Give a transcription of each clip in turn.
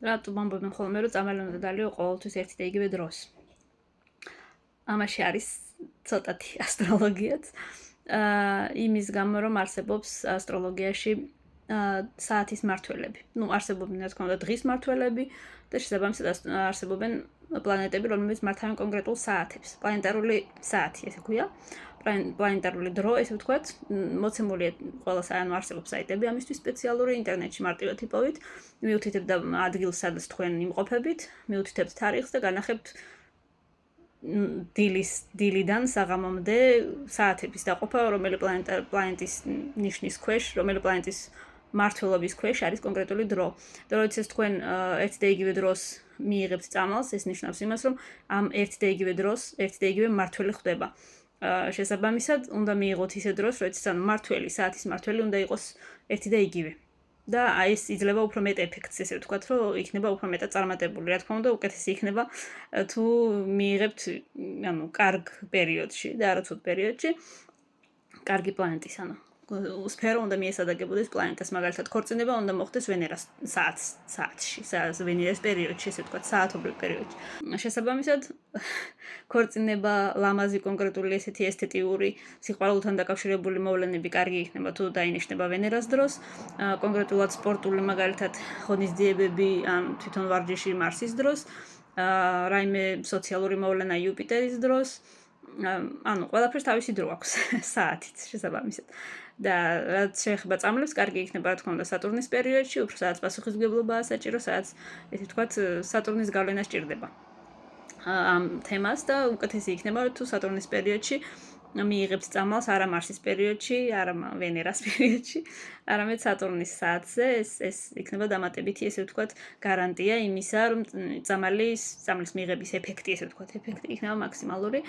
რატომ ამბობენ ხოლმე, რომ წამალი უნდა დალიო ყოველთვის ერთი და იგივე დროს. ამაში არის ცოტათი ასტროლოგიაც. იმის გამო, რომ არსებობს ასტროლოგიაში საათის მართველები. არსებობენ, რა თქმა უნდა, დღის მართველები და შესაბამისად არსებობენ პლანეტები, რომლებიც მართავენ კონკრეტულ საათებს. პლანეტარული საათი, ესე ქვია. პლანეტარული დრო, ესე ვთქვათ, მოცემულია ყველა არსებობს საიტები ამისთვის სპეციალური ინტერნეტში მარტივად იპოვით. მიუთითებთ ადგილს, სადაც თქვენ იმყოფებით, მიუთითებთ თარიღს და განახებთ დილიდან საღამომდე საათების დაყოფა, რომელი პლანეტის ნიშნის ქვეშ, რომელი პლანეტის მმართველობის ქვეშ არის კონკრეტული დრო. და როდესაც თქვენ ერთ და იგივე დროს მიიღებთ წამალს, ეს ნიშნავს იმას, რომ ამ ერთ და იგივე დროს, ერთ და იგივე მმართველი ხდება. შესაბამისად, უნდა მიიღოთ ისე დროს, როდესაც მმართველი, საათის მმართველი უნდა იყოს ერთი და იგივე. და ეს იძლევა უფრო მეტ ეფექტს, ესე ვთქვათ, რომ იქნება უფრო მეტად წარმატებული. რა თქმა უნდა, უკეთესი იქნება თუ მიიღებთ, კარგ პერიოდში და არა ცუდ პერიოდში. კარგი პლანეტის, სფერო უნდა მიესადაგებოდეს პლანეტას, მაგალითად, ქორწინება უნდა მოხდეს ვენერას საათში, ვენერას პერიოდში, ესე ვთქვათ, საათობრივ პერიოდში. შესაბამისად, ქორწინება, ლამაზი, კონკრეტული ესეთი ესთეტიური, სიყვარულთან დაკავშირებული მოვლენები კარგი იქნება თუ დაინიშნება ვენერას დროს, კონკრეტულად სპორტული, მაგალითად, ღონისძიებები ან თვითონ ვარჯიში მარსის დროს, რაიმე სოციალური მოვლენა იუპიტერის დროს, ყველაფერს თავისი დრო აქვს, საათით შესაბამისად. და რაც შეეხება წამლებს, კარგი იქნება, რა თქმა უნდა, სატურნის პერიოდში, უფრო სადაც პასუხისმგებლობაა საჭირო, სადაც, ესე ვთქვათ, სატურნის გავლენა სჭირდება ამ თემას და უკეთესი იქნება, თუ სატურნის პერიოდში მიიღებთ წამალს არა მარსის პერიოდში, არა ვენერას პერიოდში, არამედ სატურნის საათზე, ეს იქნება დამატებითი, ესე ვთქვათ, გარანტია იმისა, რომ წამლის მიღების ეფექტი, ესე ვთქვათ, ეფექტი იქნება მაქსიმალური.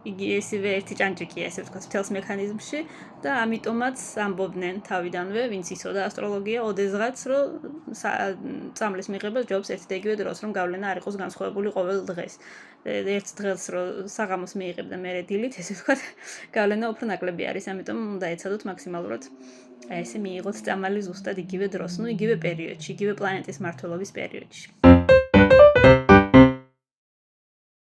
იგი ესევე ერთი ჭანჭიკია, ესე ვთქვათ, მთელს მექანიზმში და ამიტომაც ამბობდნენ თავიდანვე, ვინც იცოდა ასტროლოგია, ოდესღაც, რომ წამლის მიღება ჯობს ერთ და იგივე დროს, რომ გავლენა არ იყოს განსხვავებული ყოველ დღეს. ერთ დღეს რომ საღამოს მიიღებ და მერე დილით, ესე ვთქვათ, გავლენა უფრო ნაკლები არის, ამიტომ უნდა ეცადოთ მაქსიმალურად ესე მიიღოთ წამალი ზუსტად იგივე დროს, იგივე პერიოდში, იგივე პლანეტის მმართველობის პერიოდში.